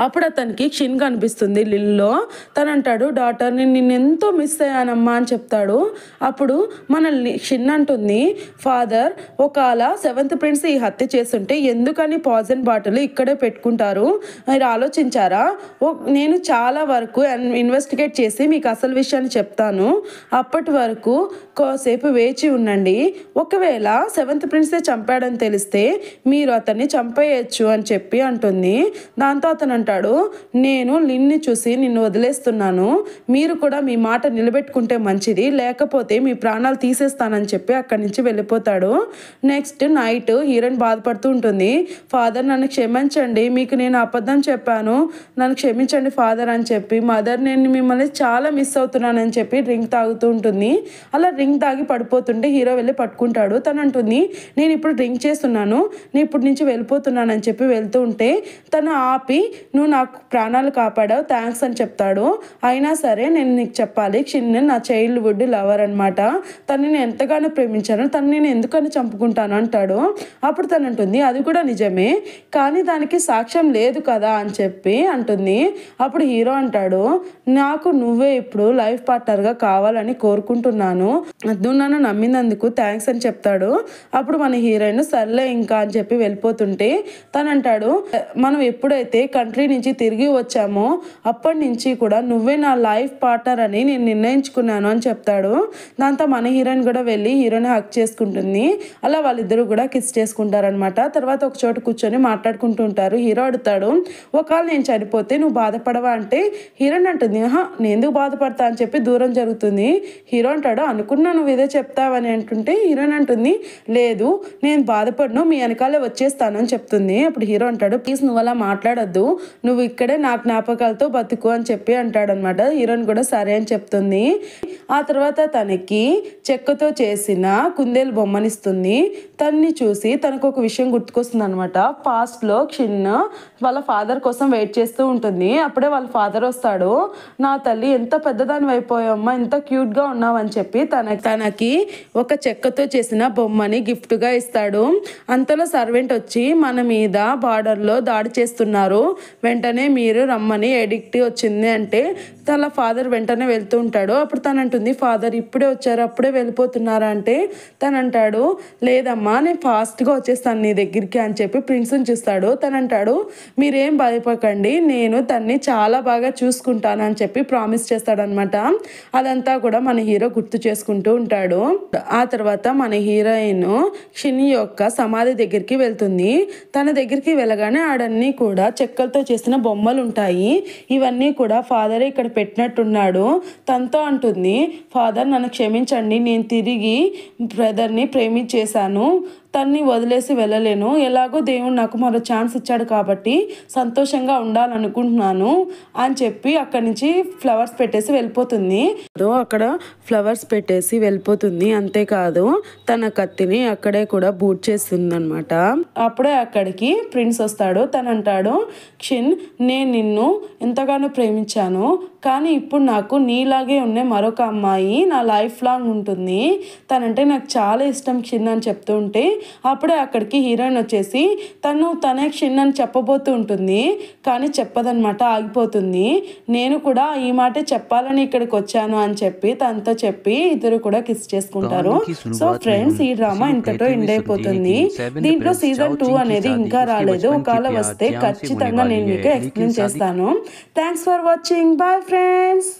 అప్పుడు అతనికి క్షిన్ కనిపిస్తుంది లిల్లో. తను అంటాడు, డాటర్ నేను నిన్నెంతో మిస్ అయ్యానమ్మా అని చెప్తాడు. అప్పుడు మనల్ని క్షిన్ అంటుంది, ఫాదర్ ఒకవేళ 7th ప్రిన్స్ ఈ హత్య చేస్తుంటే ఎందుకని పాయిజన్ బాటిల్ ఇక్కడే పెట్టుకుంటారు, మీరు ఆలోచించారా, నేను చాలా వరకు ఇన్వెస్టిగేట్ చేసి మీకు అసలు విషయాన్ని చెప్తాను, అప్పటి వరకు కాసేపు వేచి ఉండండి, ఒకవేళ 7th ప్రిన్సే చంపాడని తెలిస్తే మీరు అతన్ని చంపేయచ్చు అని చెప్పి అంటుంది. దాంతో అతను అంటాడు, నేను లిన్ని చూసి నిన్ను వదిలేస్తున్నాను, మీరు కూడా మీ మాట నిలబెట్టుకుంటే మంచిది, లేకపోతే మీ ప్రాణాలు తీసేస్తానని చెప్పి అక్కడి నుంచి వెళ్ళిపోతాడు. నెక్స్ట్ నైట్ హీరోయిన్ బాధపడుతూ ఉంటుంది, ఫాదర్ నన్ను క్షమించండి, మీకు నేను అబద్ధం చెప్పాను, నన్ను క్షమించండి ఫాదర్ అని చెప్పి, మదర్ నేను మిమ్మల్ని చాలా మిస్ అవుతున్నానని చెప్పి డ్రింక్ తాగుతూ ఉంటుంది. అలా డ్రింక్ తాగి పడిపోతుంటే హీరో వెళ్ళి పట్టుకుంటాడు. తను అంటుంది, నేను ఇప్పుడు డ్రింక్ చేస్తున్నాను, నేను ఇప్పటి నుంచి వెళ్ళిపోతున్నానని చెప్పి వెళ్తూ ఉంటే తను ఆపి, నువ్వు నాకు ప్రాణాలు కాపాడావు, థ్యాంక్స్ అని చెప్తాడు. అయినా సరే నేను నీకు చెప్పాలి, క్షిన్ నా చైల్డ్హుడ్ లవర్ అనమాట, తను నేను ఎంతగానో ప్రేమించాను, తను నేను ఎందుకని చంపుకుంటాను అంటాడు. అప్పుడు తను అంటుంది, అది కూడా నిజమే, కానీ దానికి సాక్ష్యం లేదు కదా అని చెప్పి అంటుంది. అప్పుడు హీరో అంటాడు, నాకు నువ్వే ఇప్పుడు లైఫ్ పార్ట్నర్గా కావాలని కోరుకుంటున్నాను, నువ్వు నన్ను నమ్మినందుకు థ్యాంక్స్ అని చెప్తాడు. అప్పుడు మన హీరోయిన్ సర్లే ఇంకా అని చెప్పి వెళ్ళిపోతుంటే తను అంటాడు, మనం ఎప్పుడైతే కంట్రీ నుంచి తిరిగి వచ్చామో అప్పటి నుంచి కూడా నువ్వే నా లైఫ్ పార్ట్నర్ అని నేను నిర్ణయించుకున్నాను అని చెప్తాడు. దాంతో మన హీరోయిన్ కూడా వెళ్ళి హీరోని హక్ చేసుకుంటుంది. అలా వాళ్ళిద్దరూ కూడా కిస్ చేసుకుంటారనమాట. తర్వాత ఒక చోట కూర్చొని మాట్లాడుకుంటూ ఉంటారు. హీరో అడుగుతాడు, ఒకవేళ నేను చనిపోతే నువ్వు బాధపడవా అంటే హీరోయిన్ అంటుంది, నేను ఎందుకు బాధపడతా అని చెప్పి దూరం జరుగుతుంది. హీరో అంటాడు, అనుకున్నా నువ్వు ఇదే చెప్తావని అంటుంటే హీరోయిన్ అంటుంది, లేదు నేను బాధపడను, మీ వెనకాలే వచ్చేస్తాను అని చెప్తుంది. అప్పుడు హీరో అంటాడు, ప్లీజ్ నువ్వు అలా మాట్లాడొద్దు, నువ్వు ఇక్కడే నా జ్ఞాపకాలతో బతుకు అని చెప్పి అంటాడు అనమాట. హీరోయిన్ కూడా సరే అని చెప్తుంది. ఆ తర్వాత తనకి చెక్కతో చేసిన కుందేలు బొమ్మనిస్తుంది. తన్ని చూసి తనకు ఒక విషయం గుర్తుకొస్తుంది అనమాట. పాస్ట్లో క్షిన్ వాళ్ళ ఫాదర్ కోసం వెయిట్ చేస్తూ ఉంటుంది. అప్పుడే వాళ్ళ ఫాదర్ వస్తాడు. నా తల్లి ఎంత పెద్దదాని అయిపోయావమ్మా, ఎంత క్యూట్గా ఉన్నావని చెప్పి తనకి ఒక చెక్కతో చేసిన బొమ్మని గిఫ్ట్గా ఇస్తాడు. అంతలో సర్వెంట్ వచ్చి మన మీద బార్డర్లో దాడి చేస్తున్నారు, వెంటనే మీరు రమ్మని ఎడిక్ట్ వచ్చింది అంటే తన ఫాదర్ వెంటనే వెళ్తూ ఉంటాడు. అప్పుడు తను అంటుంది, ఫాదర్ ఇప్పుడే వచ్చారు, అప్పుడే వెళ్ళిపోతున్నారా అంటే తను అంటాడు, లేదమ్మా నేను ఫాస్ట్గా వచ్చేస్తాను నీ దగ్గరికి అని చెప్పి ప్రిన్స్ని చూస్తాడు. తను అంటాడు, మీరేం భయపడకండి, నేను తన్ని చాలా బాగా చూసుకుంటాను అని చెప్పి ప్రామిస్ చేస్తాడనమాట. అదంతా కూడా మన హీరో గుర్తు చేసుకుంటూ ఉంటాడు. ఆ తర్వాత మన హీరోయిన్ క్షిన్ యొక్క సమాధి దగ్గరికి వెళ్తుంది. తన దగ్గరికి వెళ్ళగానే ఆడన్నీ కూడా చెక్కలతో చేసిన బొమ్మలు ఉంటాయి. ఇవన్నీ కూడా ఫాదరే ఇక్కడ పెట్టినట్టున్నాడు. తనతో అంటుంది, ఫాదర్ నన్ను క్షమించండి, నేను తిరిగి బ్రదర్ని ప్రేమించేశాను, తన్ని వదిలేసి వెళ్ళలేను, ఎలాగో దేవుడు నాకు మరో ఛాన్స్ ఇచ్చాడు కాబట్టి సంతోషంగా ఉండాలనుకుంటున్నాను అని చెప్పి అక్కడి నుంచి ఫ్లవర్స్ పెట్టేసి వెళ్ళిపోతుంది. అక్కడ ఫ్లవర్స్ పెట్టేసి వెళ్ళిపోతుంది. అంతేకాదు తన కత్తిని అక్కడే కూడా బూట్ చేస్తుంది అనమాట. అప్పుడే అక్కడికి ప్రిన్స్ వస్తాడు. తను అంటాడు, క్షిన్ నేను నిన్ను ఎంతగానో ప్రేమించాను, కానీ ఇప్పుడు నాకు నీలాగే ఉండే మరొక అమ్మాయి నా లైఫ్ లాంగ్ ఉంటుంది, తనంటే నాకు చాలా ఇష్టం క్షిన్ అని చెప్తూ ఉంటే అప్పుడే అక్కడికి హీరోయిన్ వచ్చేసి తనే క్షిన్ అని చెప్పబోతూ ఉంటుంది, కానీ చెప్పదనమాట, ఆగిపోతుంది. నేను కూడా ఈ మాటే చెప్పాలని ఇక్కడికి వచ్చాను అని చెప్పి తనతో చెప్పి ఇద్దరు కూడా కిస్ చేసుకుంటారు. సో ఫ్రెండ్స్, ఈ డ్రామా ఇంతతో ఎండ్ అయిపోతుంది. దీంట్లో సీజన్ 2 అనేది ఇంకా రాలేదు. ఒకవేళ వస్తే ఖచ్చితంగా నేను మీకు ఎక్స్ప్లెయిన్ చేస్తాను. Thanks for watching. Bye friends.